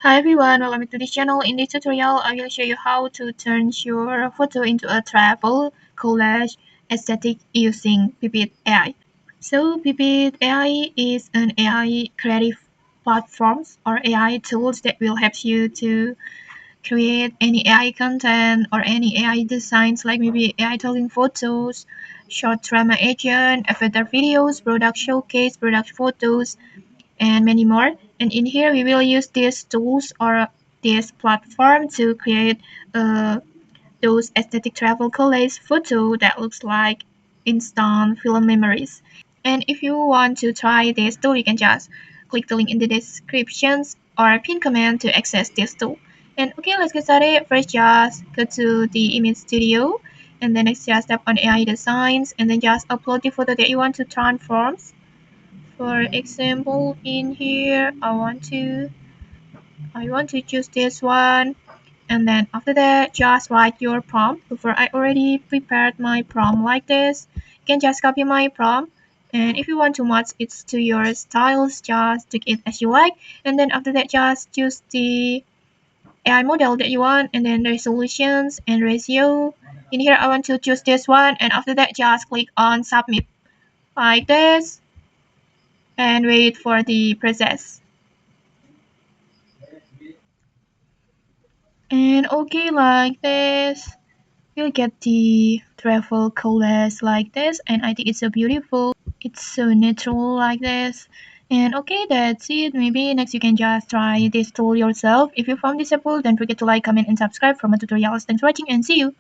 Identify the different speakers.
Speaker 1: Hi everyone, welcome to this channel. In this tutorial, I will show you how to turn your photo into a travel collage aesthetic using Pippit AI. So Pippit AI is an AI creative platform or AI tools that will help you to create any AI content or any AI designs like maybe AI talking photos, short drama agent, avatar videos, product showcase, product photos, and many more. And in here, we will use these tools or this platform to create those aesthetic travel collage photo that looks like instant film memories. And if you want to try this tool, you can just click the link in the descriptions or pin comment to access this tool. And okay, let's get started. First, just go to the image studio, and then next, just tap on AI designs, and then just upload the photo that you want to transform. For example, in here, I want to choose this one, and then after that, just write your prompt. Before I already prepared my prompt like this, you can just copy my prompt. And if you want to match it to your styles, just take it as you like. And then after that, just choose the AI model that you want, and then resolutions and ratio. In here, I want to choose this one, and after that, just click on submit like this, and wait for the process. And okay, like this, you'll get the travel collage like this, and I think it's so beautiful. It's so natural like this. And okay, that's it. Maybe next you can just try this tool yourself. If you found this helpful, don't forget to like, comment, and subscribe for more tutorials. Thanks for watching, and see you.